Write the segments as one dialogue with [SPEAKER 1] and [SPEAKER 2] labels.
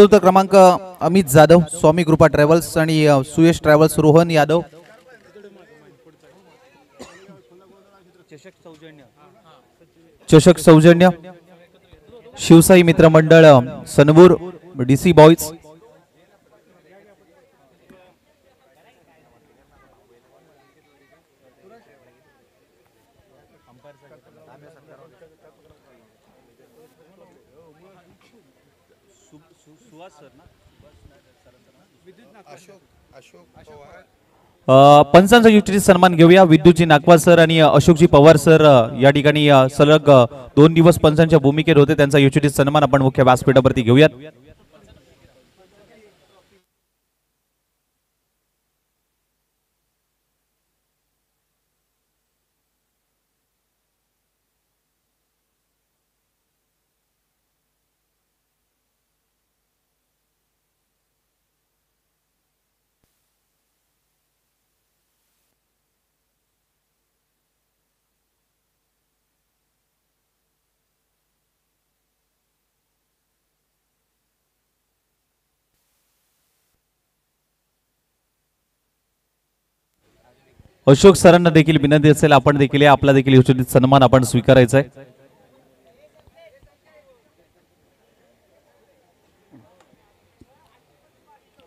[SPEAKER 1] चतुर्थ क्रमांक अमित जाधव स्वामी कृपा ट्रॅव्हल्स आणि सुयश ट्रॅव्हल्स रोहन यादव। चषक सौजन्य शिवसाई मित्र मंडळ सनबूर डीसी बॉयज। पंचांचा युटिलिटी सन्मान घेऊया। विद्युतजी नागवार सर आणि अशोकजी पवार सर या ठिकाणी सलग 2 दिवस पंचांच्या भूमिकेत होते, त्यांचा युटिलिटी सन्मान आपण मुख्य व्यासपीठावरती घेऊयात। अशोक सरांना देखील विनंती असेल, आपण देखील आपला देखील युटिलिटी सन्मान आपण स्वीकारायचा आहे।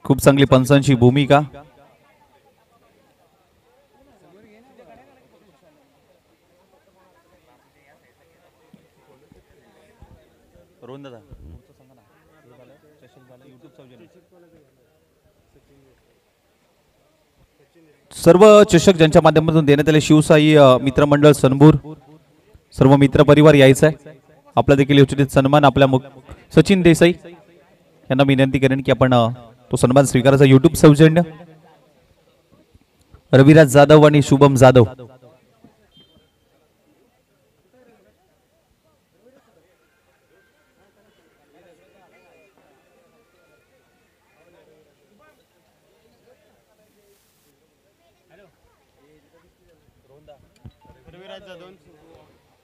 [SPEAKER 1] खूप चांगली पंचांची भूमिका। सर्व चषक ज्यांच्या माध्यमातून देण्यात आले शिवसाई मित्रमंडळ सनबूर सर्व मित्र परिवार यायचा आहे। आपला देखील युटिलिटी सन्मान आपल्या सचिन देसाई यांना विनंती करेन की आपण तो सन्मान स्वीकारायचा। युट्यूब सौजन्य रविराज जाधव आणि शुभम जाधव।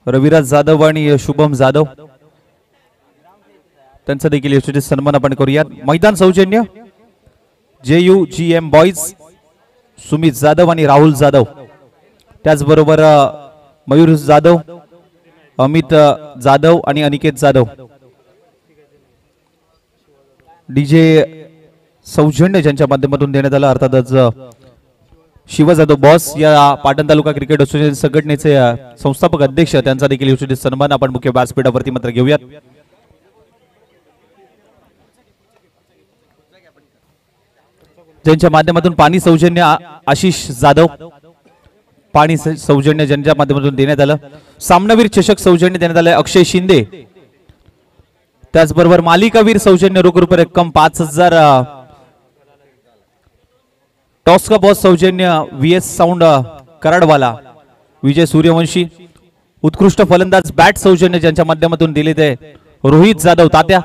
[SPEAKER 1] रविराज जाधव आणि शुभम जाधव त्यांचा देखील युटिलिटी सन्मान आपण करूया। मैदान सौजन्य JUGM बॉयज सुमित जाधव आणि राहुल जाधव, त्याचबरोबर मयूर जाधव, अमित जाधव आणि अनिकेत जाधव। DJ सौजन्य ज्यांच्या माध्यमातून देण्यात आलं, अर्थातच शिव जाधव बॉस या पाटण तालुका क्रिकेट असोसिएशन संघटनेचे संस्थापक अध्यक्ष, त्यांचा देखील युटिलिटी सन्मान आपण मुख्य व्यासपीठावरती मात्र घेऊयात। ज्यांच्या माध्यमातून पाणी सौजन्य आशिष जाधव, पाणी सौजन्य ज्यांच्या माध्यमातून देण्यात आलं। सामनावीर चषक सौजन्य देण्यात आलं अक्षय शिंदे, त्याचबरोबर मालिकावीर सौजन्य रोख रुपये रक्कम 5000। टॉस्का बॉस सौजन्य VS साउंड कराडवाला विजय सूर्यवंशी। उत्कृष्ट फलंदाज बॅट सौजन्य ज्यांच्या माध्यमातून दिले ते रोहित जाधव तात्या।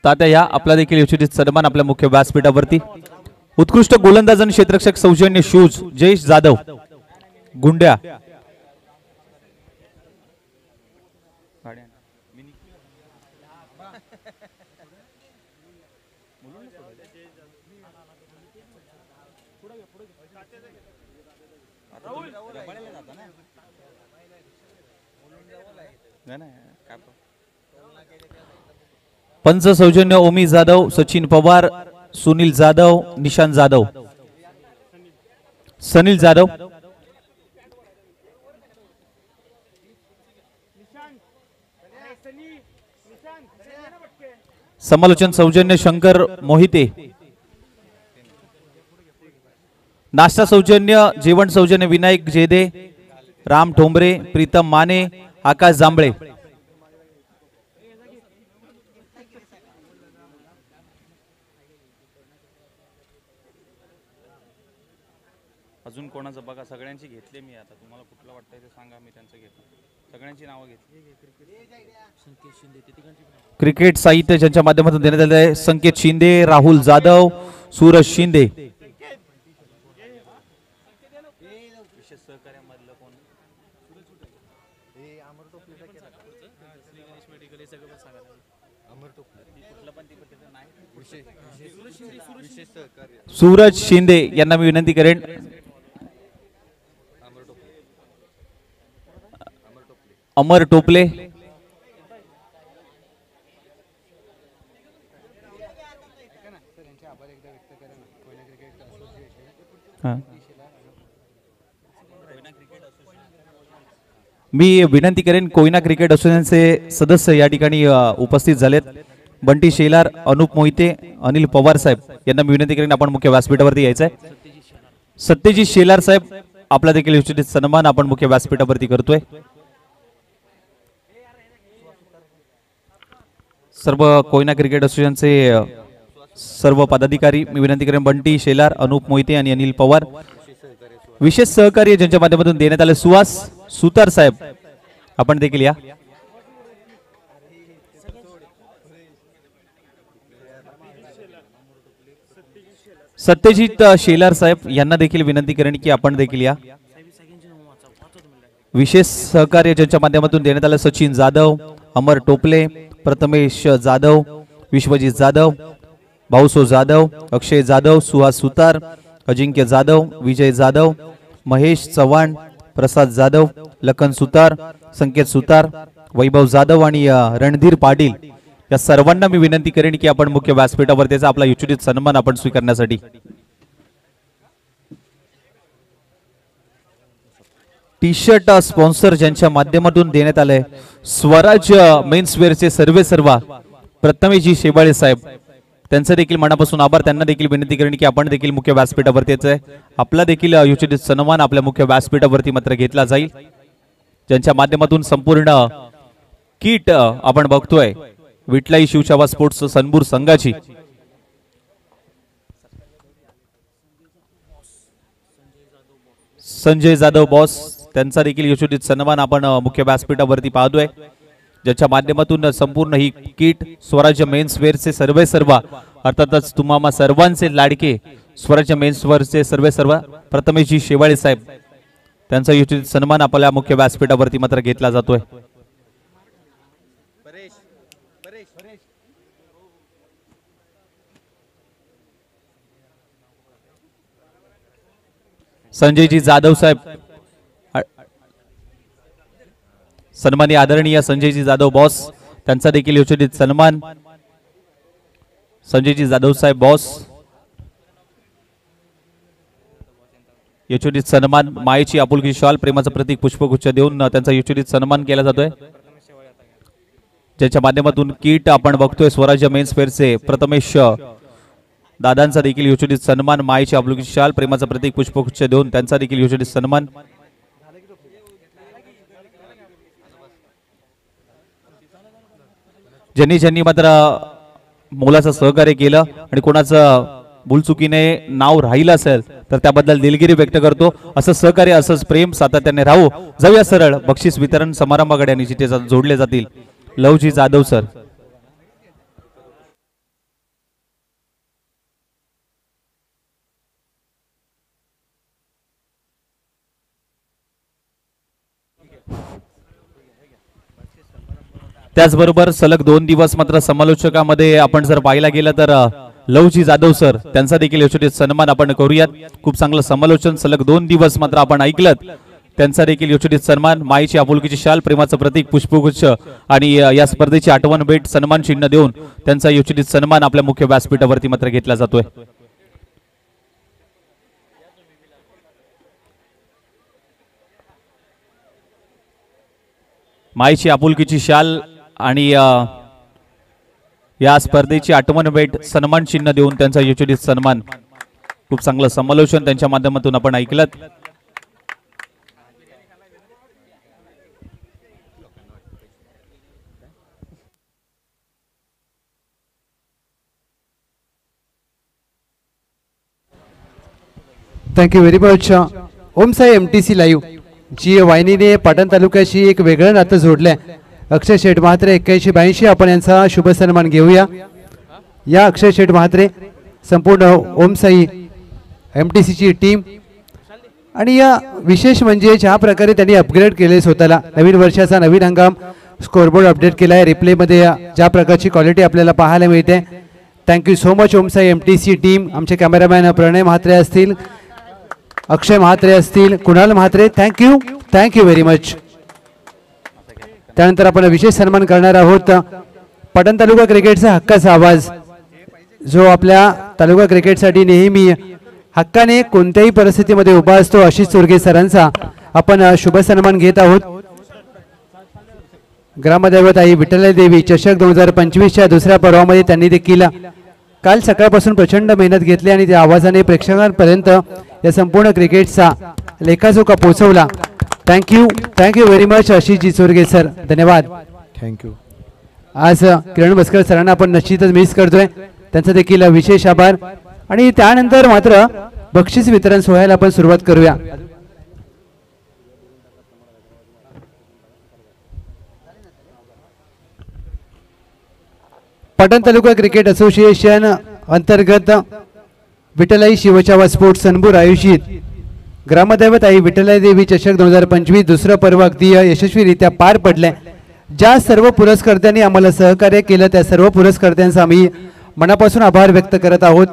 [SPEAKER 1] तात्या या आपला देखील युटिलिटी सन्मान आपल्या मुख्य व्यासपीठावरती। उत्कृष्ट गोलंदाज आणि क्षेत्ररक्षक सौजन्य शूज जयेश जाधव गुंड्या। पंच सौजन्य ओमी जाधव, सचिन पवार, सुनील जाधव, निशांत जाधव, सनील जाधव। समालोचन सौजन्य शंकर मोहिते। नाश्ता सौजन्य जेवण सौजन्य विनायक जेदे, राम ठोंबरे, प्रीतम माने, आकाश जांभळे। अजून कोणाचं बघा, सगळ्यांची घेतले मी, आता तुम्हाला कुठलं वाटतंय ते सांगा, मी त्यांचं घेतलं। सगळ्यांची नावं घेतली। क्रिकेट साहित्य ज्यांच्या माध्यमातून देण्यात आले आहे संकेत शिंदे, राहुल जाधव, सूरज शिंदे। सूरज शिंदे यांना मी विनंती करेन. अमर टोपले, मी विनंती करेन कोयना क्रिकेट असोसिएशनचे सदस्य या ठिकाणी उपस्थित झालेत. बंटी शेलार, अनुप मोहिते, अनिल पवार साहेब यांना मी विनंती करेन आपण मुख्य व्यासपीठावरती यायचंय. सत्यजित शेलार साहेब आपला देखील उचित सन्मान आपण मुख्य व्यासपीठावरती करतोय. सर्व कोयना क्रिकेट असोसिएशनचे सर्व पदाधिकारी मी विनंती करेन बंटी शेलार, अनुप मोहिते आणि अनिल पवार. विशेष सहकार्य ज्यांच्या माध्यमातून देण्यात आले सुहास सुतार साहेब आपण देखील या. सत्यजित शेलार साहेब यांना देखील विनंती करेन की आपण देखील या. विशेष सहकार्य ज्यांच्या माध्यमातून देण्यात आलं सचिन जाधव, अमर टोपले, प्रथमेश जाधव, विश्वजित जाधव, भाऊसो जाधव, अक्षय जाधव, सुहास सुतार, अजिंक्य जाधव, विजय जाधव, महेश चव्हाण, प्रसाद जाधव, लखन सुतार, संकेत सुतार, वैभव जाधव आणि रणधीर पाटील या सर्वांना मी विनंती करेन की आपण मुख्य व्यासपीठावर त्याचा आपला उचित सन्मान आपण स्वीकारण्यासाठी. टी शर्ट स्पॉन्सर ज्यांच्या माध्यमातून देण्यात आले स्वराज मेन्सवेअरचे सर्व प्रथमेशजी शेवाळे साहेब त्यांचा देखील मनापासून आभार. त्यांना देखील विनंती करेन की आपण देखील मुख्य व्यासपीठावरती यायचंय. आपला देखील उचित सन्मान आपल्या मुख्य व्यासपीठावरती मात्र घेतला जाईल. ज्यांच्या माध्यमातून संपूर्ण किट आपण बघतोय विटलाई शिवशावा स्पोर्ट्स सनबूर संघाची. संजय जाधव बॉस त्यांचा देखील यशोचित सन्मान आपण मुख्य व्यासपीठावरती पाहतोय. ज्याच्या माध्यमातून संपूर्ण ही किट स्वराज्य मेन्सवेअरचे सर्व अर्थातच तुम्हा सर्वांचे लाडके स्वराज्य मेन्सवेअरचे सर्व प्रथमेशजी शेवाळे साहेब त्यांचा यशोचित सन्मान आपल्या मुख्य व्यासपीठावरती मात्र घेतला जातोय. संजयजी जाधव साहेब सन्माननीय आदरणीय संजयजी जाधव बॉस त्यांचा देखील यशोचित सन्मान. संजयजी जाधव साहेब बॉस यशोचित सन्मान. मायेची आपुलकी शॉल प्रेमाचं प्रतीक पुष्पगुच्छ देऊन त्यांचा यशोचित सन्मान केला जातोय. ज्याच्या माध्यमातून किट आपण बघतोय स्वराज्य मेन्सवेअरचे प्रथमेश दादांचा देखील यशोचित सन्मान. मायेची आपुलकी शॉल प्रेमाचं प्रतीक पुष्पगुच्छ देऊन त्यांचा देखील यशोचित सन्मान. ज्यांनी मात्र मुलाचं सहकार्य केलं आणि कोणाचं भूलचुकीने नाव राहिलं असेल तर त्याबद्दल दिलगिरी व्यक्त करतो. असं सहकार्य असंच प्रेम सातत्याने राहू. जाऊया सरळ बक्षीस वितरण समारंभाकडे आणि जिथे जोडले जातील. लवजी जाधव सर. त्याचबरोबर सलग 2 दिवस मात्र समालोचकामध्ये आपण जर पाहायला गेलं तर लवजी जाधव सर त्यांचा देखील यशोचित सन्मान आपण करूयात. खूप चांगलं समालोचन सलग 2 दिवस मात्र आपण ऐकलं. त्यांचा देखील यशोचित सन्मान. माईची आपुलकीची शाल प्रेमाचं प्रतीक पुष्पगुच्छ आणि या स्पर्धेची आठवण भेट सन्मान चिन्ह देऊन त्यांचा यशोचित सन्मान आपल्या मुख्य व्यासपीठावरती मात्र घेतला जातोय. माईची आपुलकीची शाल आणि या स्पर्धेची आठवण भेट सन्मान चिन्ह देऊन त्यांचा यशोचित सन्मान. खूप चांगलं समालोचन त्यांच्या माध्यमातून आपण ऐकलं.
[SPEAKER 2] Thank you very much. Om Sai MTC live जी वाहिनीने पाटण तालुक्याशी एक वेगळं नातं जोडलंय. अक्षय शेठ म्हात्रे 8182 आपण यांचा शुभ सन्मान घेऊया. या अक्षय शेठ म्हात्रे संपूर्ण ओम साई MTC ची टीम आणि या विशेष म्हणजे ज्या प्रकारे त्यांनी अपग्रेड केले स्वतःला, नवीन वर्षाचा नवीन हंगाम स्कोरबोर्ड अपडेट केला आहे, रिप्लेमध्ये ज्या प्रकारची क्वालिटी आपल्याला पाहायला मिळते. Thank you so much Om Sai MTC team. आमचे कॅमेरामॅन प्रणय म्हात्रे असतील, अक्षय म्हात्रे असतील, Kunal Mhatre, thank you very much. त्यानंतर आपण विशेष सन्मान करणार आहोत पाटण तालुका क्रिकेटचा हक्काचा आवाज, जो आपल्या तालुका क्रिकेटसाठी नेहमी हक्काने कोणत्याही परिस्थितीमध्ये उभा असतो, आशिष चोरगे सरांचा आपण शुभ सन्मान घेत आहोत. ग्रामदैवत आई विठ्ठल देवी चषक 2025च्या दुसऱ्या पर्वामध्ये त्यांनी देखील काल सकाळपासून प्रचंड मेहनत घेतली आणि त्या आवाजाने प्रेक्षकांपर्यंत या संपूर्ण क्रिकेटचा लेखाजोखा पोहोचवला. थँक्यू व्हेरी मच आशिषजी चोरगे सर, धन्यवाद.
[SPEAKER 3] थँक्यू.
[SPEAKER 2] आज किरण बस्कर सरांना आपण निश्चितच मिस करतोय, त्यांचा देखील विशेष आभार. आणि त्यानंतर मात्र बक्षीस वितरण सोहळ्याला आपण सुरुवात करूया. पाटण तालुका क्रिकेट असोसिएशन अंतर्गत विठ्ठलाई शिवचावा स्पोर्ट्स सनबूर आयोजित ग्रामदैवत आई विठ्ठलाई देवी चषक 2025 दुसरं पर्व अगदी यशस्वीरित्या पार पडले. ज्या सर्व पुरस्कर्त्यांनी आम्हाला सहकार्य केलं त्या सर्व पुरस्कर्त्यांचा आम्ही मनापासून आभार व्यक्त करत आहोत.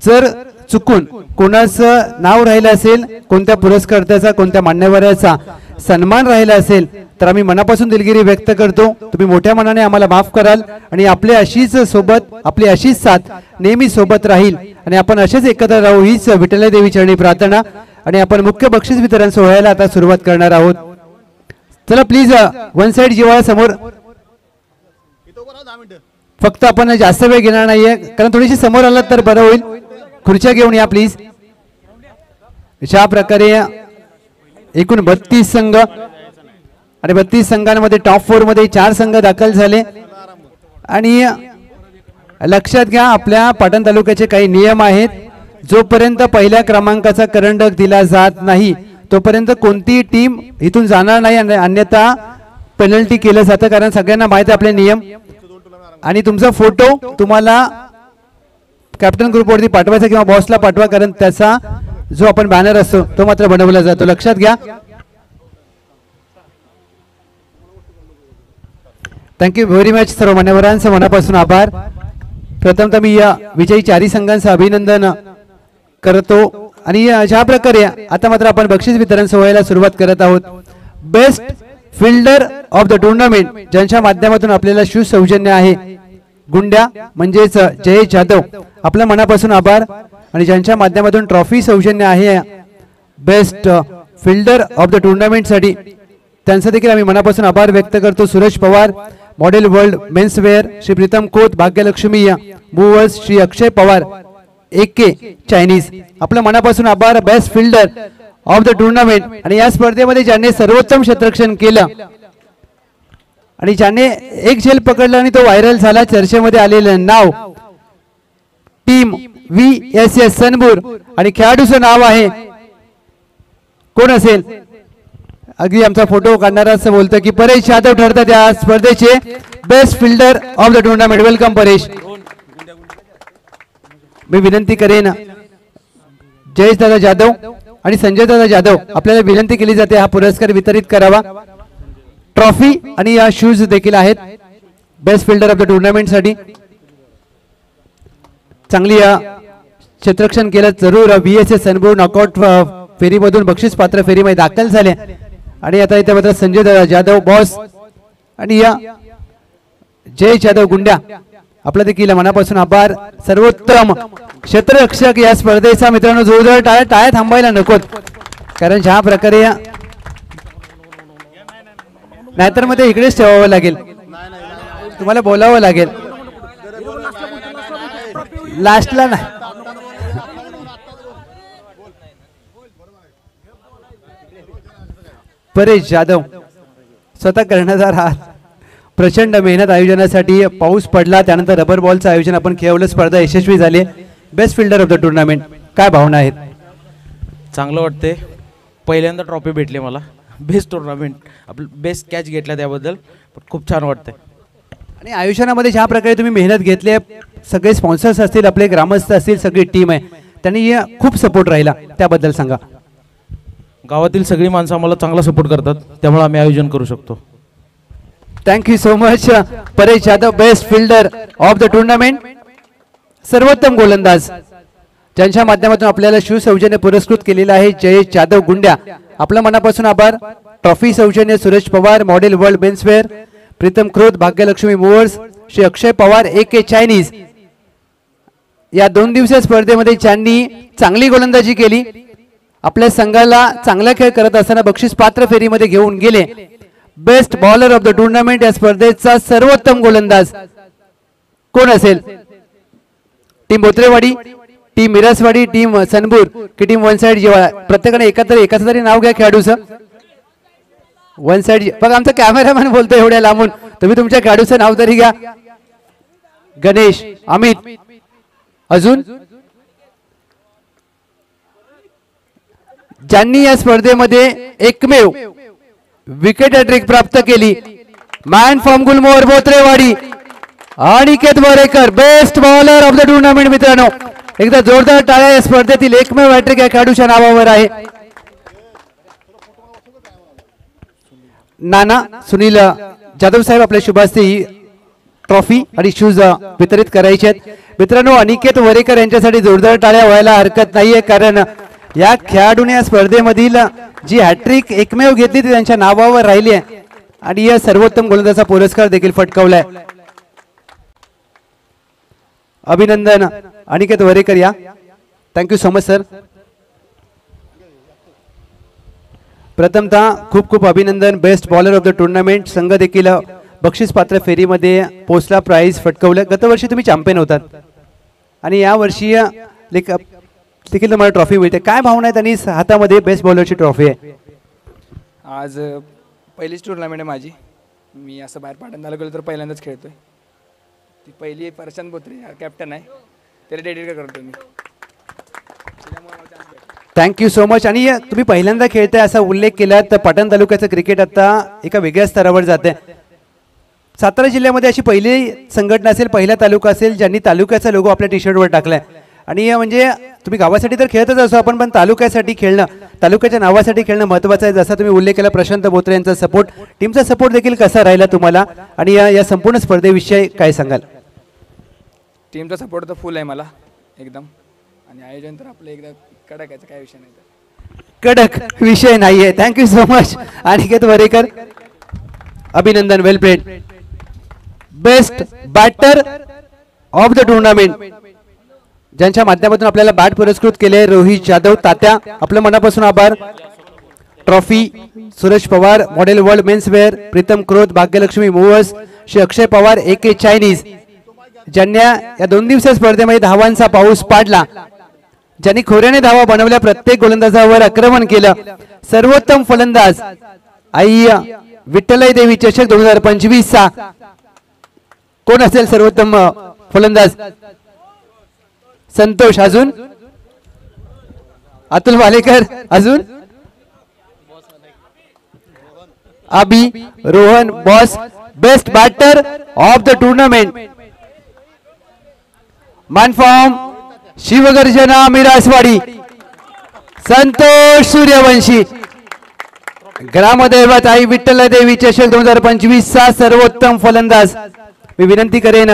[SPEAKER 2] जर चुकून कोणाचं नाव राहिलं असेल, कोणत्या पुरस्कर्त्याचा कोणत्या मान्यवराचा सन्मान राहिला असेल तर आम्ही मनापासून दिलगिरी व्यक्त करतो. तुम्ही मोठ्या मनाने आम्हाला माफ कराल आणि आपले अशीच सोबत, आपली अशीच साथ नेहमी सोबत राहील आणि आपण असेच एकत्र राहू हीच विठ्ठलाई देवी चरणी प्रार्थना. आणि आपण मुख्य बक्षीस वितरण सोहळ्याला आता सुरुवात करणार आहोत. चला प्लीज वन साइड जिव्हाळा समोर, फक्त आपण जास्त वेळ घेणार नाहीये कारण थोडीशी समोर आलात तर बरं होईल. खुर्च्या घेऊन या प्लीज. अशा प्रकारे एकूण 32 संघ आणि 32 संघांमध्ये टॉप 4 मध्ये 4 संघ दाखल झाले. आणि लक्षात घ्या आपल्या पाटण तालुक्याचे काही नियम आहेत. जोपर्यंत पहिल्या क्रमांकाचा करंडक दिला जात नाही तोपर्यंत कोणतीही टीम इथून जाणार नाही, अन्यथा पेनल्टी केलं जातं. कारण सगळ्यांना माहिती आहे आपले नियम. आणि तुमचा फोटो तुम्हाला कॅप्टन ग्रुपवरती पाठवायचा किंवा बॉसला पाठवा, कारण त्याचा जो आपण बॅनर असतो तो मात्र बनवला जातो. लक्षात घ्या. थँक्यू व्हेरी मच सर्व मान्यवरांचं मनापासून आभार. प्रथमतः मी या विजयी 4 संघांचं अभिनंदन करतो. आणि ज्या प्रकारे आता मात्र आपण बक्षीस वितरण सोहळ्याला सुरुवात करत आहोत. Best fielder of the tournament ज्यांच्या माध्यमातून आपल्याला शूज सौजन्य आहे, गुंड्या म्हणजेच जयेश जाधव, आपल्या मनापासून आभार. आणि ज्यांच्या माध्यमातून ट्रॉफी सौजन्य आहे best fielder of the tournament साठी, त्यांचा देखील आम्ही मनापासून आभार व्यक्त करतो. Suresh Pawar model world menswear, Shri Pritam Khot Bhagyalakshmi movers, Shri Akshay Pawar AK Chinese, आपल्या मनापासून आभार. Best fielder of the tournament. आणि या स्पर्धेमध्ये ज्यांनी सर्वोत्तम क्षेत्ररक्षण केलं आणि ज्याने एक झेल पकडला आणि तो व्हायरल झाला, चर्चेमध्ये आलेलं नाव टीम VSS सनबूर. आणि खेळाडूचं नाव आहे कोण असेल? अगदी आमचा फोटो काढणारा असं बोलतो की परेश यादव ठरतात या स्पर्धेचे best fielder of the tournament. Welcome Paresh. मी विनंती करेन जयेश दादा जाधव आणि संजय दादा जाधव, आपल्याला विनंती केली जाते हा पुरस्कार वितरित करावा. ट्रॉफी आणि या शूज देखील आहेत best fielder of the tournament साठी. चांगली क्षेत्ररक्षण केलं जरूर. VSS सनबूर नॉकआउट फेरीमधून बक्षीस पात्र फेरीमध्ये दाखल झाले. आणि आता इथे मात्र संजय दादा जाधव बॉस आणि या जयेश जाधव गुंड्या, आपला देखील मनापासून आभार. सर्वोत्तम क्षेत्ररक्षक या स्पर्धेचा मित्रांनो जोरदार टाळ्या थांबायला नकोत, कारण ज्या प्रकारे नाहीतर मध्ये इकडेच ठेवावं लागेल, तुम्हाला बोलावं लागेल. लास्टला नाही. परेश जाधव स्वतः कर्णधार आहात. प्रचंड मेहनत आयोजनासाठी, पाऊस पडला त्यानंतर रबर बॉलचं आयोजन आपण खेळवलं, स्पर्धा यशस्वी झाली. Best fielder of the tournament, काय भावना आहेत?
[SPEAKER 4] चांगलं वाटते. पहिल्यांदा ट्रॉफी भेटली मला. बेस्ट टुर्नामेंट, आपलं बेस्ट कॅच घेतला त्याबद्दल खूप छान वाटतंय.
[SPEAKER 2] आणि आयुष्यामध्ये ज्या प्रकारे तुम्ही मेहनत घेतली, सगळे स्पॉन्सर्स असतील, आपले ग्रामस्थ असतील, सगळी टीम आहे, त्यांनी खूप सपोर्ट राहिला, त्याबद्दल सांगा.
[SPEAKER 4] गावातील सगळी माणसं आम्हाला चांगला सपोर्ट करतात, त्यामुळे आम्ही आयोजन करू शकतो.
[SPEAKER 2] Thank you so much Paresh Yadav, best fielder of the tournament, सर्वोत्तम गोलंदाज, ज्यांच्या माध्यमातून आपल्याला शिवसौजन्य पुरस्कृत केलेला आहे जयेश जाधव गुंड्या. आपल्या मनापासून आभार. ट्रॉफी सौजन्य Suresh Pawar, model world menswear, Pritam Krodh, Bhagyalakshmi movers, Shri Akshay Pawar, AK Chinese. या 2 दिवसीय स्पर्धेमध्ये ज्यांनी चांगली गोलंदाजी केली, आपल्या संघाला चांगला खेळ करत असताना बक्षीस पात्र फेरीमध्ये घेऊन गेले. Best bowler of the tournament या स्पर्धेचा सर्वोत्तम गोलंदाज कोण असेल? टीम बोत्रेवाडी, टीम मिरासवाडी, टीम सनबूर की टीम वन साइड जिवाळा? प्रत्येकाने एकाच तरी नाव घ्या खेळाडूचं. वन साइड बघा, आमचा कॅमेरामॅन बोलतो एवढ्या लांबून, तुम्ही तुमच्या खेळाडूचं नाव तरी घ्या. गणेश, अमित, अजून ज्यांनी या स्पर्धेमध्ये एकमेव विकेट हॅट्रिक प्राप्त केली, man from Gulmohar Botrewadi, Aniket Varekar, best bowler of the tournament. मित्रांनो, एकदा जोरदार टाळ्या. या स्पर्धेतील एकमेव हॅट्रिक या खेळाडूच्या नावावर आहे. नाना सुनील जाधव साहेब, आपल्या शुभास्ते ही ट्रॉफी आणि शूज वितरित करायचे आहेत. मित्रांनो, अनिकेत वरेकर यांच्यासाठी जोरदार टाळ्या व्हायला हरकत नाहीये, कारण या खेळाडूने या स्पर्धेमधील जी हॅट्रिक एकमेव घेतली ती त्यांच्या नावावर राहिली आहे आणि या सर्वोत्तम गोलंदाजाचा पुरस्कार देखील पटकावलाय. अभिनंदन अनिकेत वरेकर या. Thank you so much sir. प्रथमतः खूप खूप अभिनंदन. Best bowler of the tournament संघ देखील बक्षीस पात्र फेरीमध्ये पोचला, प्राइज पटकावलं. गतवर्षी तुम्ही चॅम्पियन होतात आणि या वर्षी देखील तुम्हाला ट्रॉफी मिळते. काय भावना आहेत आणि हातामध्ये बेस्ट बॉलरची ट्रॉफी आहे?
[SPEAKER 3] आज पहिलीच टुर्नामेंट आहे माझी. मी असं बाहेर पाटण गेलो तर पहिल्यांदाच खेळतोय. ती पहिली प्रशांत बोत्रे कॅप्टन आहे, त्याला डेडिकेट करतो मी.
[SPEAKER 2] Thank you so much. आणि तुम्ही पहिल्यांदा खेळताय असा उल्लेख केला तर पाटण तालुक्याचं क्रिकेट आता एका वेगळ्या स्तरावर जाते. सातारा जिल्ह्यामध्ये अशी पहिली संघटना असेल, पहिला तालुका असेल ज्यांनी तालुक्याचा लोगो आपल्या टी शर्टवर टाकलाय. आणि म्हणजे तुम्ही गावासाठी तर खेळतच असो आपण, पण तालुक्यासाठी खेळणं, तालुक्याच्या नावासाठी खेळणं महत्त्वाचं आहे. जसा तुम्ही उल्लेख केला प्रशांत बोत्रे यांचा सपोर्ट, टीमचा सपोर्ट देखील कसा राहिला तुम्हाला आणि या संपूर्ण स्पर्धेविषयी काय सांगाल?
[SPEAKER 3] टीमचा सपोर्ट तर फुल आहे मला एकदम, आणि आयोजन तर आपलं एकदा कडक आहे, काय विषय नाही.
[SPEAKER 2] कडक विषय नाहीये. Thank you so much Aniket Varekar, अभिनंदन, well played. Best batter of the tournament ज्यांच्या माध्यमातून आपल्याला बॅट पुरस्कृत केले, रोहित जाधव तात्या, आपल्या मनापासून आभार. Trophy Suresh Pawar, model world menswear, Pritam Krodh, Bhagyalakshmi movers, Shri Akshay Pawar, AK Chinese, ज्यांनी या 2 दिवसीय स्पर्धेमध्ये धावांचा पाऊस पाडला, ज्यांनी खोऱ्याने धावा बनवल्या, प्रत्येक गोलंदाजावर आक्रमण केलं. सर्वोत्तम फलंदाज आई विठ्ठलाई देवी चषक 2025 चा कोण असेल सर्वोत्तम फलंदाज? संतोष, अजून अतुल वालेकर, अजून Abi, Rohan, boss. Best batter of the tournament man from Shivgarjana Mirasawadi, Santosh Suryavanshi. ग्रामदैवत आई विठ्ठल देवी चषक 2025 चा सर्वोत्तम फलंदाज. मी विनंती करेन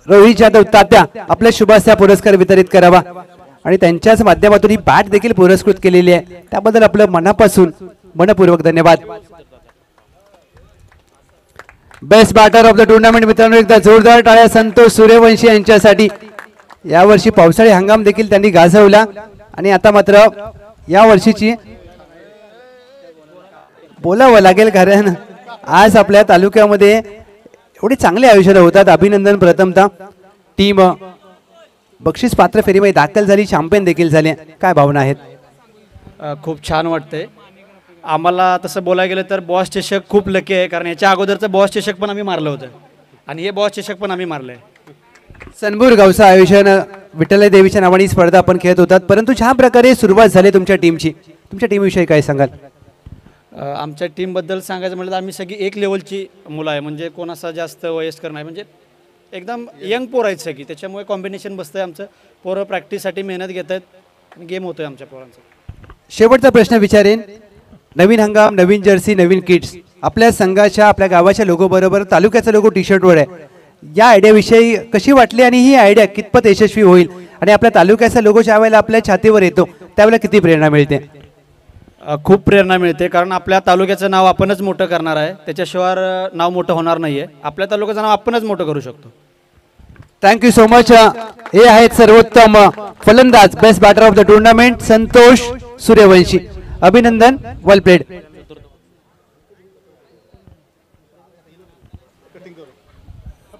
[SPEAKER 2] रोहित जाधव तात्या आपल्या शुभास्या पुरस्कार वितरित करावा आणि त्यांच्याच माध्यमातून ही बॅट देखील पुरस्कृत केलेली आहे, त्याबद्दल आपलं मनापासून मनपूर्वक धन्यवाद. Best batter of the tournament मित्रांनो, एकदा जोरदार टाळ्या संतोष सूर्यवंशी यांच्यासाठी. यावर्षी पावसाळी हंगाम देखील त्यांनी गाजवला आणि आता मात्र या वर्षीची बोलावं लागेल, कारण आज आपल्या तालुक्यामध्ये एवढी चांगली आयोजन होतात. अभिनंदन. प्रथमतः टीम बक्षीस पात्र फेरीमध्ये दाखल झाली, चॅम्पियन देखील झाले. काय भावना आहेत?
[SPEAKER 5] खूप छान वाटतंय आम्हाला. तसं बोलायला गेलं तर बॉस चषक खूप लकी आहे, कारण याच्या अगोदरचं बॉस चषक पण आम्ही मारलं होतं आणि हे बॉस चषक पण आम्ही मारलं आहे.
[SPEAKER 2] सनबूर गावचं आयोजन विठ्ठलाई देवीच्या नावाने स्पर्धा आपण खेळत होतात, परंतु ज्या प्रकारे सुरुवात झाली तुमच्या टीमची, तुमच्या टीमविषयी काय सांगाल?
[SPEAKER 5] आमच्या टीमबद्दल सांगायचं म्हटलं तर आम्ही सगळी एक लेवलची मुलं आहे, म्हणजे कोणाचा जास्त वयस्कर नाही, म्हणजे एकदम यंग पोरं आहेत सगळी, त्याच्यामुळे कॉम्बिनेशन बसतं आहे आमचं. पोरं प्रॅक्टिससाठी मेहनत घेत आहेत आणि गेम होतो आहे आमच्या पोरांचा.
[SPEAKER 2] शेवटचा प्रश्न विचारेन. नवीन हंगाम, नवीन जर्सी, नवीन किट्स आपल्या संघाच्या, आपल्या गावाच्या लोगो बरोबर तालुक्याचा लोगो टी शर्टवर आहे. या आयडियाविषयी कशी वाटली आणि ही आयडिया कितपत यशस्वी होईल आणि आपल्या तालुक्याचा लोगो ज्या वेळेला आपल्या छातीवर येतो त्यावेळेला किती प्रेरणा मिळते?
[SPEAKER 5] खूप प्रेरणा मिळते, कारण आपल्या तालुक्याचं नाव आपणच मोठं करणार आहे. त्याच्याशिवाय नाव मोठं होणार नाही आहे. आपल्या तालुक्याचं नाव आपणच मोठं करू शकतो.
[SPEAKER 2] Thank you so much. हे आहेत सर्वोत्तम फलंदाज, best batter of the tournament, Santosh Suryavanshi. अभिनंदन, वेल प्लेड.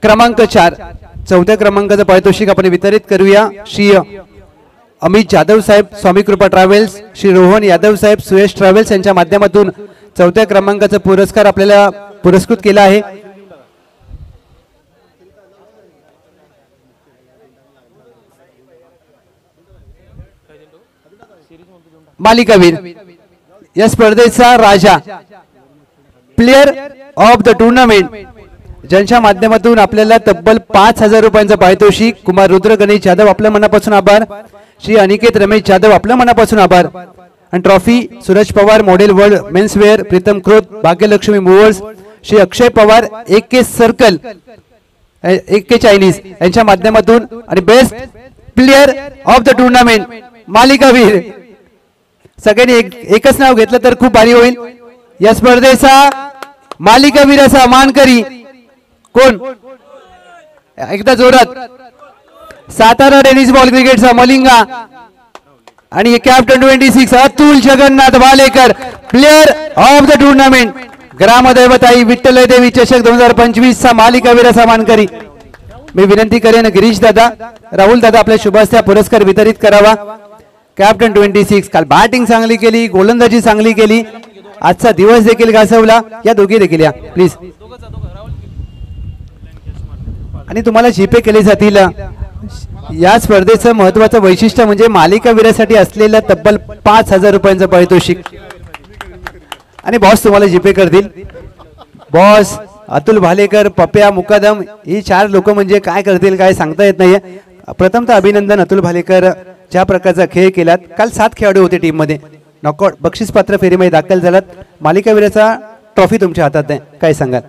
[SPEAKER 2] क्रमांक 4, 4थ्या क्रमांकाचं पारितोषिक आपण वितरित करूया. श्री अमित जाधव साहेब, स्वामी कृपा ट्रॅव्हल्स, श्री रोहन यादव साहेब, सुयश ट्रॅव्हल्स यांच्या माध्यमातून 4थ्या क्रमांकाचा पुरस्कार आपल्याला पुरस्कृत केला आहे. मालिकावीर, या स्पर्धेचा राजा, प्लेयर ऑफ द टुर्नामेंट, ज्यांच्या माध्यमातून आपल्याला तब्बल 5,000 रुपयांचं पारितोषिक. कुमार रुद्र गणेश जाधव, आपल्या मनापासून आभार. श्री अनिकेत रमेश जाधव, आपल्या मनापासून आभार. आणि trophy Suraj Pawar, model world menswear, Pritam Krodh, Bhagyalakshmi movers, Shri Akshay Pawar, AK circle, AK Chinese यांच्या माध्यमातून. आणि best player of the tournament मालिकावीर. सगळ्यांनी एकच नाव घेतलं तर खूप भारी होईल. या स्पर्धेचा मालिकावीराचा मानकरी कोण? एकदा जोरात. सातारा टेनिस बॉल क्रिकेटचा मलिंगा आणि हे captain 26 Atul Jagannath Walekar, player of the tournament. ग्रामदैवताई विठ्ठल देवी चषक 2025 चा मालिकावीराचा मानकरी. मी विनंती करेन गिरीश दादा, राहुल दादा आपल्या शुभहस्ते पुरस्कार वितरित करावा. कॅप्टन 26 काल बॅटिंग चांगली केली, गोलंदाजी चांगली केली, आजचा दिवस देखील गाजवला. या दोघी देखील या प्लीज. आणि तुम्हाला जीपे केले जातील. या स्पर्धेचं महत्वाचं वैशिष्ट्य म्हणजे मालिकावीरासाठी असलेलं तब्बल 5,000 रुपयांचं पारितोषिक. आणि बॉस तुम्हाला जीपे करतील. बॉस, अतुल भालेकर, पप्या, मुकादम ही 4 लोक म्हणजे काय करतील काय सांगता येत नाहीये. प्रथमतः अभिनंदन अतुल भालेकर, ज्या प्रकारचा खेळ केलात. काल 7 खेळाडू होते टीम मध्ये. नॉकआउट बक्षीस पात्र फेरीमध्ये दाखल झालात. मालिकावीराचा ट्रॉफी तुमच्या हातात आहे, काय सांगाल?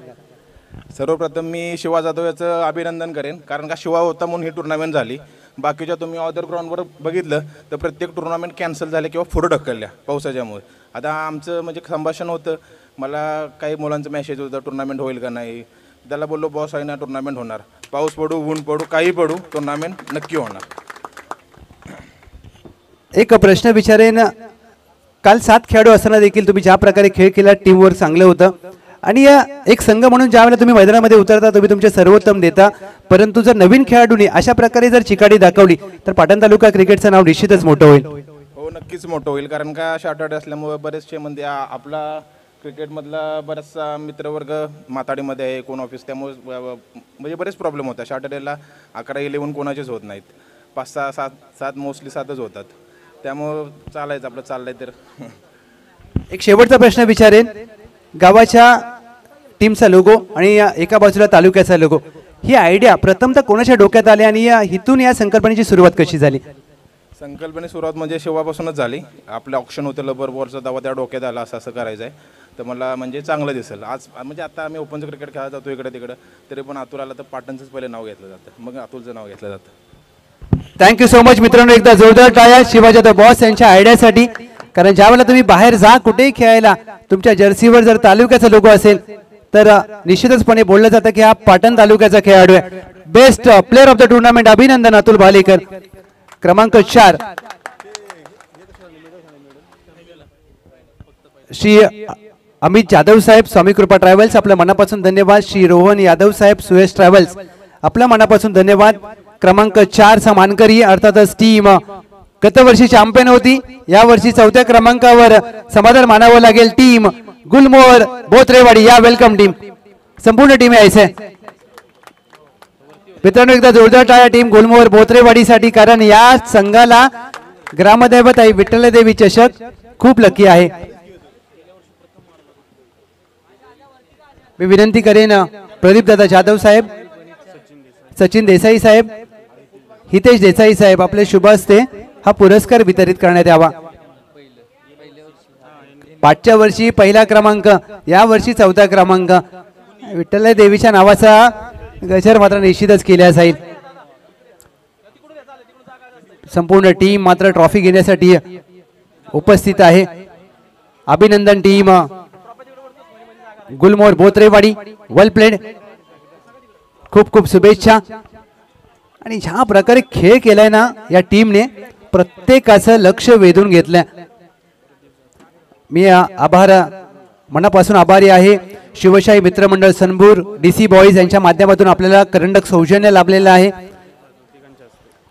[SPEAKER 6] सर्वप्रथम मी शिवा जाधव याचं अभिनंदन करेन, कारण का शिवा होता म्हणून ही टुर्नामेंट झाली. बाकीच्या तुम्ही अदर ग्राउंडवर बघितलं तर प्रत्येक टुर्नामेंट कॅन्सल झाल्या किंवा पुढे ढकलल्या पावसाच्यामुळे. आता आमचं म्हणजे संभाषण होतं, मला काही मुलांचं मेसेज होतं टुर्नामेंट होईल का नाही. त्याला बोललो बॉस आहे ना टुर्नामेंट होणार, पाऊस पडू ऊन पडू काही पडू टुर्नामेंट नक्की होणार.
[SPEAKER 2] एक प्रश्न विचारेन, काल 7 खेळाडू असताना देखील तुम्ही ज्या प्रकारे खेळ केला टीमवर्क चांगलं होतं. आणि एक संघ म्हणून ज्या वेळेला तुम्ही मैदानामध्ये उतरता तुम्ही तुमचे सर्वोत्तम देता. परंतु जर नवीन खेळाडूंनी अशा प्रकारे जर चिकाटी दाखवली तर पाटण तालुका क्रिकेटचं नाव निश्चितच मोठं होईल.
[SPEAKER 6] हो नक्कीच मोठं होईल, कारण का सॅटर्डे असल्यामुळे बरेचसे म्हणजे आपला क्रिकेटमधला बराचसा मित्रवर्ग माताडीमध्ये आहे, कोण ऑफिस, त्यामुळे म्हणजे बरेच प्रॉब्लेम होतात. सॅटर्डेला 11-11 कोणाचेच होत नाहीत. 5-6 7 मोस्टली 7च होतात. त्यामुळं चालायचं आपलं चाललंय. तर
[SPEAKER 2] एक शेवटचा प्रश्न विचारेन, गावाच्या टीमचा लोगो आणि एका बाजूला तालुक्याचा लोगो, ही आयडिया प्रथमतः कोणाच्या डोक्यात आली आणि हितून या संकल्पनेची सुरुवात कशी झाली?
[SPEAKER 6] संकल्पने सुरुवात म्हणजे शिवापासूनच झाली. आपलं ऑप्शन होतं लबर बॉलचं, तेव्हा त्या डोक्यात आलं असं करायचं आहे. तर मला म्हणजे चांगलं दिसेल. आज म्हणजे आता आम्ही ओपनचं क्रिकेट खेळायला जातो इकडे तिकडं, तरी पण अतुल आला तर पाटणचंच पहिले नाव घेतलं जातं, मग अतुलचं नाव घेतलं जातं.
[SPEAKER 2] थँक्यू सो मच मित्रांनो, एकदा जोरदार टाळ्या शिवाजादव बॉस यांच्या आयडियासाठी. कारण ज्यावेळेला तुम्ही बाहेर जा कुठेही खेळायला, तुमच्या जर्सीवर जर तालुक्याचा लोगो असेल तर निश्चितचपणे बोललं जातं की हा पाटण तालुक्याचा खेळाडू आहे. Best player of the tournament अभिनंदन अतुल भालेकर. क्रमांक 4 श्री अमित जाधव साहेब, स्वामी कृपा ट्रॅव्हल्स, आपल्या मनापासून धन्यवाद. श्री रोहन यादव साहेब, सुयश ट्रॅव्हल्स, आपल्या मनापासून धन्यवाद. क्रमांक 4 चा मानकरी अर्थातच टीम गत वर्षी चॅम्पियन होती, या वर्षी 4थ्या क्रमांकावर समाधान मानावं लागेल. टीम गुलमोहर बोत्रेवाडी, या वेलकम टीम, संपूर्ण टीम यायचंय मित्रांनो. एकदा जोरदार टाळ्या टीम गुलमोहर बोत्रेवाडीसाठी, कारण या संघाला ग्रामदैवत आई विठ्ठल देवी चषक खूप लकी आहे. मी विनंती करेन प्रदीप दादा जाधव साहेब, सचिन देसाई साहेब, हितेश देसाई साहेब, आपले शुभ हस्ते हा पुरस्कार वितरित करण्यात यावा. पाठच्या वर्षी पहिला क्रमांक, या वर्षी 4था क्रमांक. विठ्ठल देवीच्या नावाचा गजर मात्र निश्चितच केला जाईल. संपूर्ण टीम मात्र ट्रॉफी घेण्यासाठी उपस्थित आहे. अभिनंदन टीम गुलमोहर बोत्रेवाडी, वेल प्लेड. खूप खूप शुभेच्छा. आणि ज्या प्रकारे खेळ केलाय ना या टीमने, प्रत्येकाचं लक्ष वेधून घेतलंय. मी मनापासून आभारी आहे. शिवशाही मित्रमंडळ सनबूर, DC बॉईज यांच्या माध्यमातून आपल्याला करंडक सौजन्य लाभलेला आहे.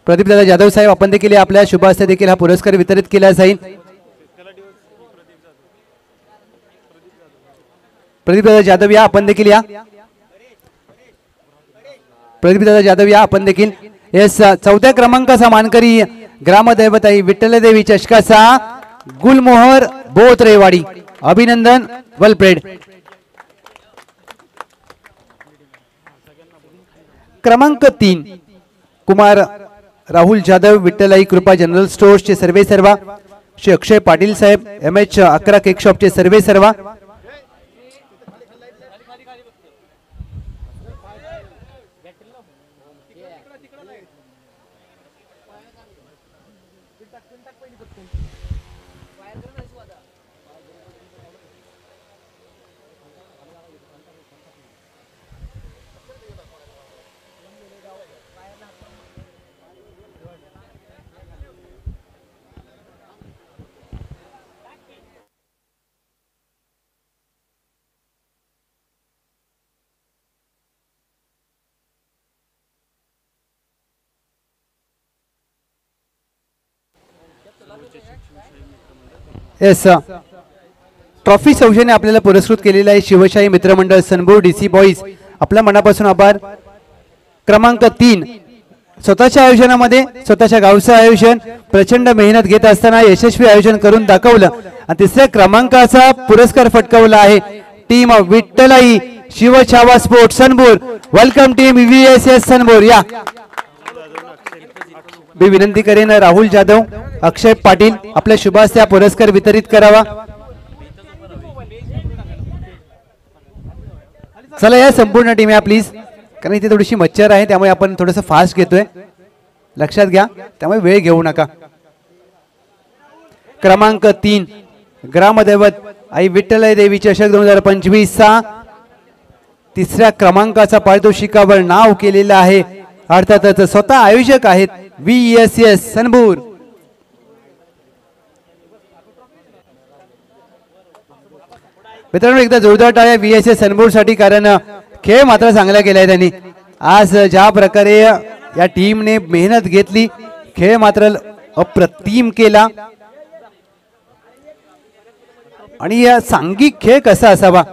[SPEAKER 2] प्रदीपदादा जाधव साहेब, आपण देखील आपल्या शुभ हस्ते देखील हा पुरस्कार वितरित केला जाईल. प्रदीपदादा जाधव या, आपण देखील या. प्रदीपदादा जाधव या, आपण देखील. येस, 4थ्या क्रमांकाचा मानकरी ग्रामदैवताई विठ्ठलदेवी चषकाचा गुलमोहर बोत्रेवाडी. अभिनंदन, वेल प्लेड. क्रमांक 3 कुमार राहुल जाधव, विठ्ठलाई कृपा जनरल स्टोर्सचे सर्वे सर्वा. श्री अक्षय पाटील साहेब, MH 11 केक शॉपचे सर्वे सर्वा. येस, ट्रॉफी सौजन्य आपल्याला पुरस्कृत केलेला आहे शिवशाही मित्रमंडळ सनबूर, DC बॉईज. आपल्या मनापासून आभार. क्रमांक 3 स्वतःच्या आयोजनामध्ये, स्वतःच्या गावचं आयोजन प्रचंड मेहनत घेत असताना यशस्वी आयोजन करून दाखवलं आणि 3ऱ्या क्रमांकाचा पुरस्कार फटकावला आहे team Vitthalai Shivchhava sport Sanbur. Welcome team VSS Sanbur. या, मी विनंती करेन राहुल जाधव, अक्षय पाटील आपल्या शुभ हस्ते पुरस्कार वितरित करावा. चला या संपूर्ण टीम या प्लीज, कारण इथे थोडीशी मच्छर आहे त्यामुळे आपण थोडंसं फास्ट घेतोय, लक्षात घ्या, त्यामुळे वेळ घेऊ नका. क्रमांक 3 ग्रामदैवत आई विठ्ठलाई देवी चषक 2025 चा 3ऱ्या क्रमांकाचा पारितोषिकावर नाव केलेलं आहे. अर्थातच स्वतः आयोजक आहेत VSS सनबूर. मित्रांनो, एकदा जोरदार टाळ्या VSS सनबूर साठी, कारण खेळ मात्र चांगला केलाय त्यांनी. आज ज्या प्रकारे या टीमने मेहनत घेतली, खेळ मात्र अप्रतिम केला. आणि या सांघिक खेळ कसा असावा,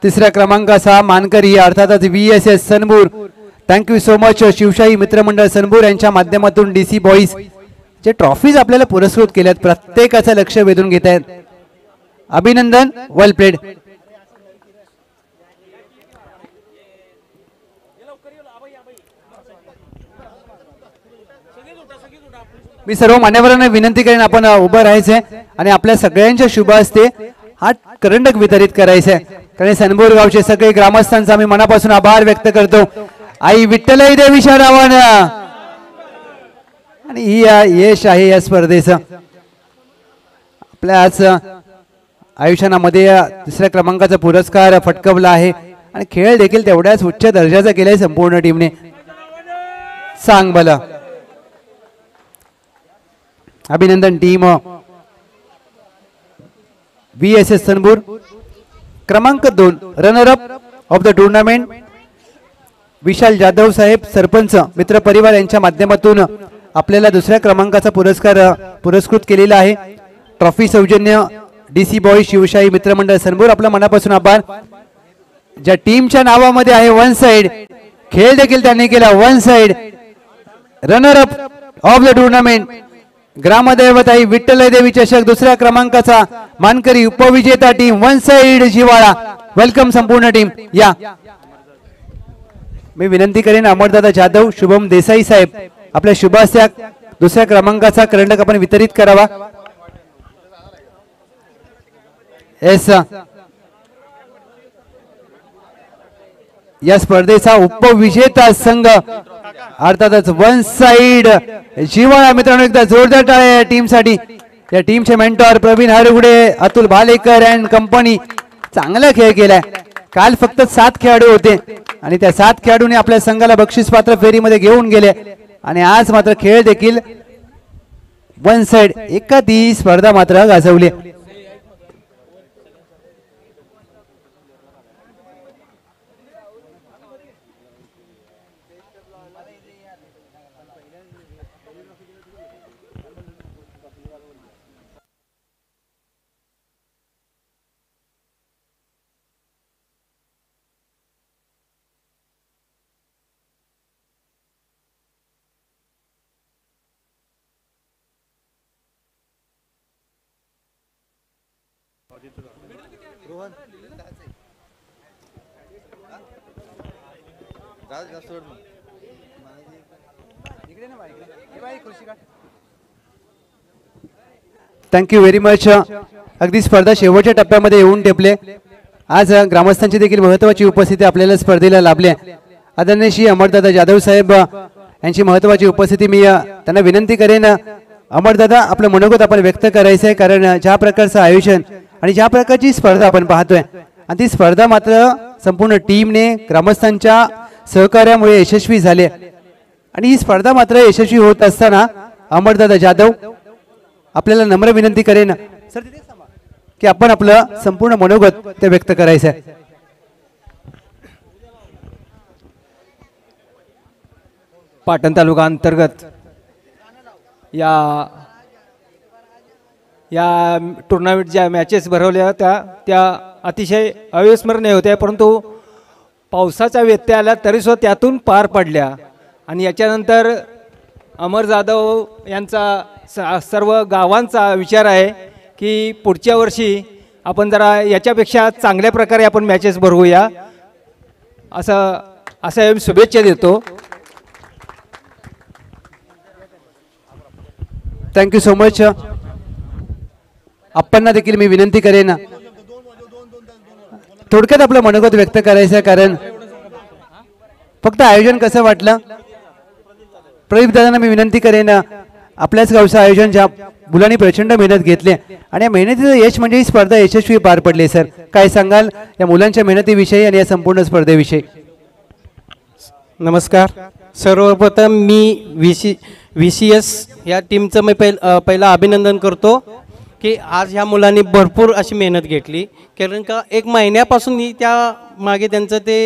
[SPEAKER 2] तिसऱ्या क्रमांकाचा मानकरी अर्थातच VSS Sanbur. Thank you so much Shivshahi मित्रमंडळ सनबूर यांच्या माध्यमातून DC बॉईज जे ट्रॉफीज आपल्याला पुरस्कृत केल्यात, प्रत्येकाचं लक्ष वेधून घेत आहेत. अभिनंदन, वेल प्लेड. मी सर्व मान्यवरांना विनंती करेन आपण उभं राहायचंय आणि आपल्या सगळ्यांच्या शुभ हस्ते हा करंडक वितरित करायचंय. कारण सनबूर गावचे सगळे ग्रामस्थांचा मी मनापासून आभार व्यक्त करतो. आई विठ्ठलाई देवीच्या नावानं. आणि ही यश आहे या स्पर्धेचं. आपल्या आज आयुष्यामध्ये 3ऱ्या क्रमांकाचा पुरस्कार फटकवला आहे आणि खेळ देखील तेवढ्याच उच्च दर्जाचा केलाय संपूर्ण टीमने. सांग भला. अभिनंदन टीम VSS सनबूर. क्रमांक 2 runner up of the tournament Vishal Jadhav saheb, sarpanch मित्र परिवार यांच्या माध्यमातून आपल्याला 2ऱ्या क्रमांकाचा पुरस्कार पुरस्कृत केलेला आहे. ट्रॉफी सौजन्य DC बॉय शिवशाही मित्रमंडळ सनबूर. आपल्या मनापासून आभार. ज्या टीमच्या नावामध्ये आहे वन साइड, खेळ देखील त्यांनी केला one side. Runner up of the tournament ग्रामदैवताई विठ्ठल देवी चषक दुसऱ्या क्रमांकाचा मानकरी उपविजेता टीम वन साइड जिवाळा. वेलकम संपूर्ण टीम या. मी विनंती करेन अमरदादा जाधव, शुभम देसाई साहेब आपल्या शुभास्याक दुसऱ्या क्रमांकाचा करंडक आपण वितरित करावा. एस या स्पर्धेचा उपविजेता संघ अर्थातच वन साइड जिवाळा. मित्रांनो एकदा जोरदार टाळ्या या टीम साठी. या टीमचे mentor Pravin Hargude, Atul Bhalekar and company. चांगला खेळ केलाय. काल फक्त 7 खेळाडू होते आणि त्या 7 खेळाडूंनी आपल्या संघाला बक्षीस पात्र फेरीमध्ये घेऊन गेले आणि आज मात्र खेळ देखील वन साइड एखादी स्पर्धा मात्र गाजवली. Thank you very much. अगदी स्पर्धा शेवटच्या टप्प्यामध्ये येऊन टेपले. आज ग्रामस्थांची देखील महत्वाची उपस्थिती आपल्याला स्पर्धेला लाभली. आदरणीय श्री अमरदादा जाधव साहेब यांची महत्वाची उपस्थिती. मी त्यांना विनंती करेन अमरदादा आपलं मनोगत आपण व्यक्त करायचं आहे, कारण ज्या प्रकारचं आयोजन आणि ज्या प्रकारची स्पर्धा आपण पाहतोय आणि ती स्पर्धा मात्र संपूर्ण टीमने ग्रामस्थांच्या सहकार्यामुळे यशस्वी झाली आणि ही स्पर्धा मात्र यशस्वी होत असताना अमरदादा जाधव आपल्याला नम्र विनंती करेन सर की आपण आपलं संपूर्ण मनोगत ते व्यक्त करायचं आहे.
[SPEAKER 7] पाटण तालुका अंतर्गत या टुर्नामेंट ज्या मॅचेस भरवल्या होत्या त्या अतिशय अविस्मरणीय होत्या, परंतु पावसाचा व्यत्यय आला तरीसुद्धा त्यातून पार पडल्या. आणि याच्यानंतर अमर जाधव यांचा सर्व गावांचा विचार आहे की पुढच्या वर्षी आपण जरा याच्यापेक्षा चांगल्या प्रकारे आपण मॅचेस भरवूया, असं शुभेच्छा देतो.
[SPEAKER 2] Thank you so much. आपणना देखील मी विनंती करेन थोडक्यात आपलं मनोगत व्यक्त करायचं, कारण फक्त आयोजन कसं वाटलं. प्रदीप दादांना मी विनंती करेन आपल्याच गावचं आयोजन ज्या मुलांनी प्रचंड मेहनत घेतली आणि या मेहनतीचं यश म्हणजे ही स्पर्धा यशस्वी पार पडली. सर काय सांगाल या मुलांच्या मेहनतीविषयी आणि या संपूर्ण स्पर्धेविषयी.
[SPEAKER 8] नमस्कार. सर्वप्रथम मी VCS या टीमचं मी पहिला अभिनंदन करतो की आज ह्या मुलांनी भरपूर अशी मेहनत घेतली, कारण का 1 महिन्यापासून ही त्या मागे त्यांचं ते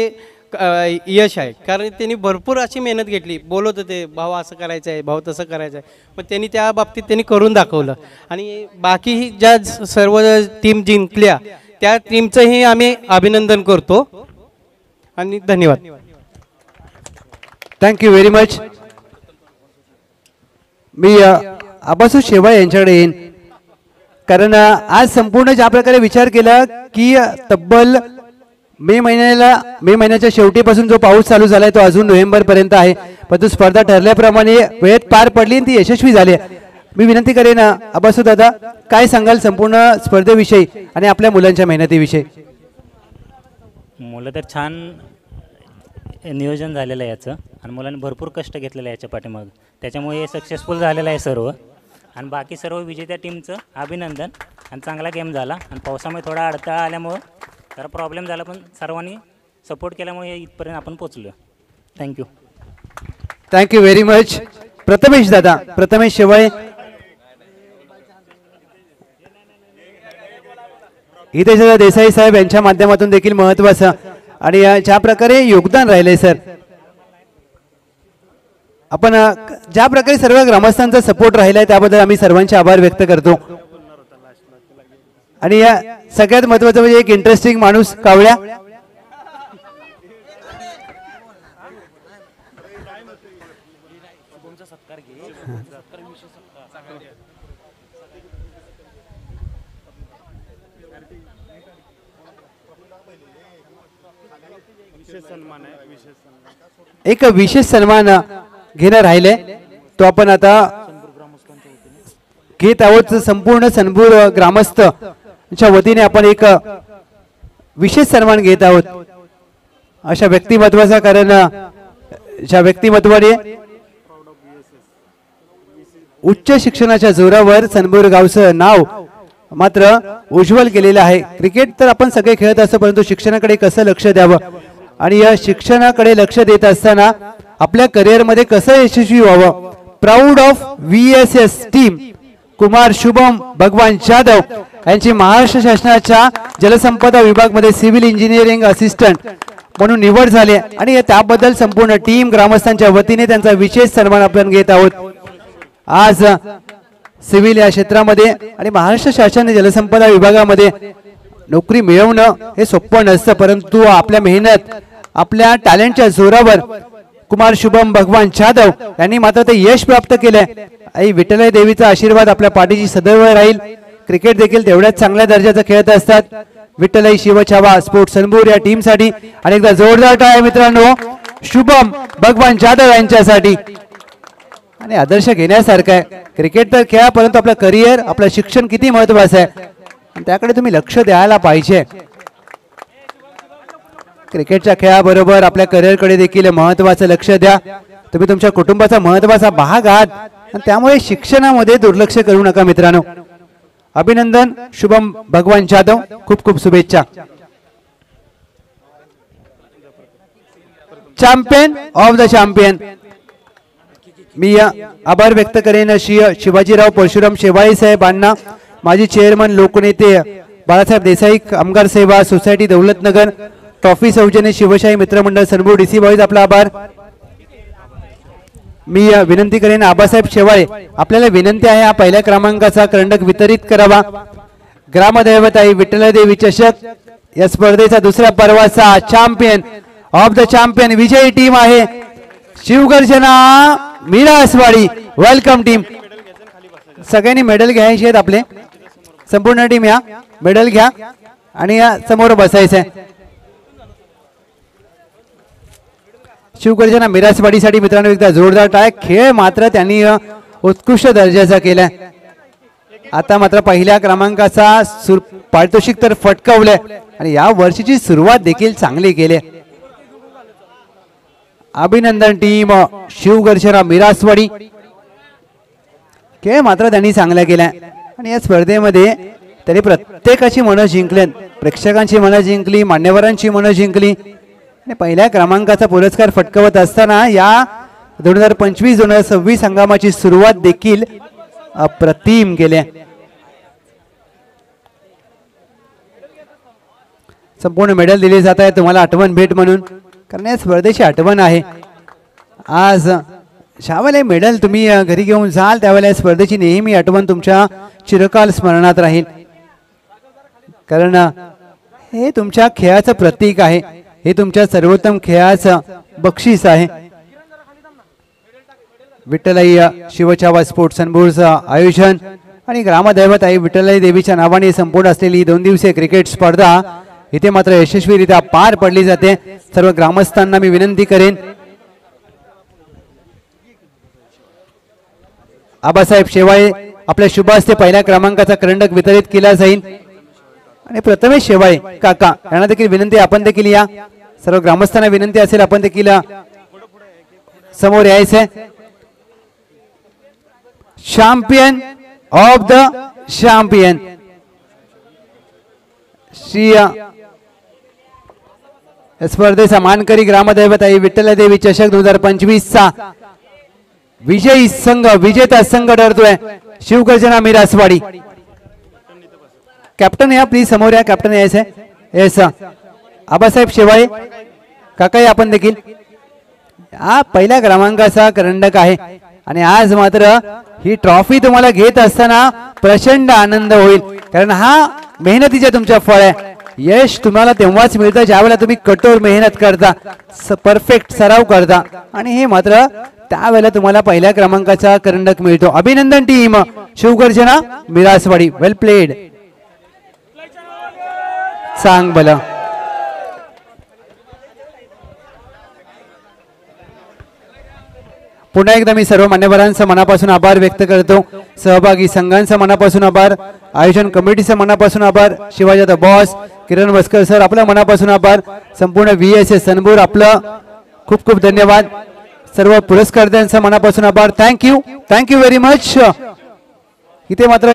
[SPEAKER 8] यश आहे, कारण त्यांनी भरपूर अशी मेहनत घेतली. बोलत होते भाऊ असं करायचं आहे, भाऊ तसं करायचं आहे, पण त्यांनी त्या बाबतीत त्यांनी करून दाखवलं. आणि बाकी ज्या सर्व टीम जिंकल्या त्या टीमचंही आम्ही अभिनंदन करतो आणि धन्यवाद.
[SPEAKER 2] Thank you very much. मी आबासू शेवाळे यांच्याकडे येईन, कारण आज संपूर्ण ज्या प्रकारे विचार केला की तब्बल मे महिन्याच्या शेवटीपासून जो पाऊस चालू झालाय तो अजून नोव्हेंबर पर्यंत आहे, पण तो स्पर्धा ठरल्याप्रमाणे वेळेत पार पडली आणि ती यशस्वी झाली. मी विनंती करेन आबासू दादा काय सांगाल संपूर्ण स्पर्धेविषयी आणि आपल्या मुलांच्या मेहनतीविषयी.
[SPEAKER 9] मुलं तर छान नियोजन झालेलं आहे याचं आणि मुलांनी भरपूर कष्ट घेतलेलं आहे याच्या पाठीमागं, त्याच्यामुळे हे सक्सेसफुल झालेलं आहे सर्व. आणि बाकी सर्व विजेत्या टीमचं अभिनंदन. आणि चांगला गेम झाला आणि पावसामुळे थोडा अडथळा आल्यामुळं जरा प्रॉब्लेम झाला, पण सर्वांनी सपोर्ट केल्यामुळे इथपर्यंत आपण पोचलो. Thank you.
[SPEAKER 2] Thank you very much. Prathamesh दादा, प्रथमेश शेवाळे इथे देसाई साहेब यांच्या माध्यमातून देखील महत्वाचं आणि ज्या प्रकारे योगदान राहिलंय सर, आपण ज्या प्रकारे सर्व ग्रामस्थांचा सपोर्ट राहिलाय त्याबद्दल आम्ही सर्वांचे आभार व्यक्त करतो. आणि या सगळ्यात महत्वाचं म्हणजे एक इंटरेस्टिंग माणूस कावळ्या. एक विशेष सन्मान घेणं राहिले तो आपण आता घेत आहोत. संपूर्ण सनपूर ग्रामस्थ च्या वतीने आपण एक विशेष सन्मान घेत आहोत अशा व्यक्तिमत्वाचा. कारण ज्या व्यक्तिमत्वाने उच्च शिक्षणाच्या जोरावर सनपूर गावचं नाव मात्र उज्ज्वल केलेलं आहे. क्रिकेट तर आपण सगळे खेळत असतो, परंतु शिक्षणाकडे कसं लक्ष द्यावं आणि या शिक्षणाकडे लक्ष देत असताना आपल्या करिअरमध्ये कसं यशस्वी व्हावं. Proud of VSS team Kumar Shubham भगवान जाधव यांची महाराष्ट्र शासनाच्या जलसंपदा विभागामध्ये सिव्हिल इंजिनिअरिंग असिस्टंट म्हणून निवड झाली आणि त्याबद्दल संपूर्ण टीम ग्रामस्थांच्या वतीने त्यांचा विशेष सन्मान आपण घेत आहोत. आज सिव्हिल या क्षेत्रामध्ये आणि महाराष्ट्र शासन जलसंपदा विभागामध्ये नोकरी मिळवणं हे सोपं नसतं, परंतु आपल्या मेहनत आपल्या टॅलेंटच्या जोरावर कुमार शुभम भगवान जाधव यांनी मात्र ते यश प्राप्त केलंय. आई विठ्ठल देवीचा आशीर्वाद आपल्या पाठीशी सदैव राहील. क्रिकेट देखील तेवढ्याच चांगल्या दर्जाचं खेळत असतात. विठ्ठलाई शिवछावा स्पोर्ट्स सनपूर या टीमसाठी अनेकदा जोरदार टाळ्या मित्रांनो शुभम भगवान जाधव यांच्यासाठी. आणि आदर्श घेण्यासारखं आहे. क्रिकेट तर खेळा, परंतु आपलं करिअर आपलं शिक्षण किती महत्वाचं आहे आणि त्याकडे तुम्ही लक्ष द्यायला पाहिजे. क्रिकेटच्या खेळाबरोबर आपल्या करिअरकडे देखील महत्वाचं लक्ष द्या. तुम्ही तुमच्या कुटुंबाचा महत्वाचा भाग आहात आणि त्यामुळे शिक्षणामध्ये दुर्लक्ष करू नका मित्रांनो. अभिनंदन शुभम भगवान जाधव, खूप खूप शुभेच्छा. चॅम्पियन ऑफ द चॅम्पियन मी आभार व्यक्त करेन श्री शिवाजीराव परशुराम शेवाळे साहेबांना, माजी चेअरमन लोकनेते बाळासाहेब देसाई कामगार सेवा सोसायटी दौलतनगर, ट्रॉफी सौजन्य शिवशाही मित्रमंडळ सनपूर DC बॉईज आपला आभार. मी विनंती करेन आबासाहेब शेवाळे आपल्याला विनंती आहे हा पहिल्या क्रमांकाचा करंडक वितरित करावा. ग्रामदैवताई विठ्ठलदेवी चषक या स्पर्धेचा दुसऱ्या पर्वाचा चॅम्पियन ऑफ द चॅम्पियन विजयी टीम आहे शिवगर्जना मिरासवाडी. Welcome team. सगळ्यांनी मेडल घ्यायचे आहेत आपले, संपूर्ण टीम या मेडल घ्या आणि या समोर बसायचंय. शिवगर्जना मिरासवाडीसाठी मित्रांनो एकदा जोरदार टाळ्या. खेळ मात्र त्यांनी उत्कृष्ट दर्जाचा केलाय. आता मात्र पहिल्या क्रमांकाचा पारितोषिक तर फटकावलंय आणि या वर्षीची सुरुवात देखील चांगली केली. अभिनंदन टीम शिवगर्जना मिरासवाडी. खेळ मात्र त्यांनी चांगला केलाय आणि या स्पर्धेमध्ये त्यांनी प्रत्येकाची मनं जिंकली, प्रेक्षकांची मनं जिंकली, मान्यवरांची मनं जिंकली आणि पहिल्या क्रमांकाचा पुरस्कार फटकावत असताना या 2025-2026 हंगामाची सुरुवात देखील अप्रतिम केली. संपूर्ण मेडल दिले जात आहे तुम्हाला आठवण भेट म्हणून, कारण या स्पर्धेची आठवण आहे. आज ज्यावेळेला मेडल तुम्ही घरी घेऊन जाल त्यावेळेला या स्पर्धेची नेहमी आठवण तुमच्या चिरकाल स्मरणात राहील, कारण हे तुमच्या खेळाचं प्रतीक आहे, हे तुमच्या सर्वोत्तम खेळाचं बक्षीस आहे. विठ्ठलाई शिवछावा स्पोर्ट्स सनपूरचं आयोजन आणि ग्रामदैवत आई विठ्ठलाई देवीच्या नावाने संपूर्ण असलेली 2 दिवसीय क्रिकेट स्पर्धा इथे मात्र यशस्वीरित्या पार पडली जाते. सर्व ग्रामस्थांना मी विनंती करेन आबासाहेब शेवाळे आपल्या शुभ हस्ते पहिल्या क्रमांकाचा करंडक वितरित केला जाईल आणि प्रथमेश शेवाळे काका यांना देखील विनंती आपण देखील या. सर्व ग्रामस्थांना विनंती असेल आपण देखील समोर यायचंय. Champion of the champion Shri स्पर्धेचा मानकरी ग्रामदैवत आई विठ्ठलदेवी चषक 2025चा विजयी संघ विजेता संघ ठरतोय शिवगर्जना मिरासवाडी. कॅप्टन या प्लीज समोर या. कॅप्टन यायचंय. येस आबासाहेब शेवाळे काका या आपण देखील. हा पहिल्या क्रमांकाचा करंडक आहे आणि आज मात्र ही ट्रॉफी तुम्हाला घेत असताना प्रचंड आनंद होईल, कारण हा मेहनतीचा तुमचा फळ आहे. यश तुम्हाला तेव्हाच मिळतं ज्यावेळेला तुम्ही कठोर मेहनत करता, परफेक्ट सराव करता आणि हे मात्र त्यावेळेला तुम्हाला पहिल्या क्रमांकाचा करंडक मिळतो. अभिनंदन टीम शिवगर्जना मिरासवाडी. वेल प्लेड. सांग भला पुन्हा एकदा मी सर्व मान्यवरांचा मनापासून आभार व्यक्त करतो. सहभागी संघांचा मनापासून आभार, आयोजन कमिटीचा मनापासून आभार, Shivaji the boss, Kiran Waskar sir आपल्या मनापासून आभार, संपूर्ण VSS सनबूर आपलं खूप खूप धन्यवाद. सर्व पुरस्कर्त्यांचा मनापासून आभार. Thank you very much. इथे मात्र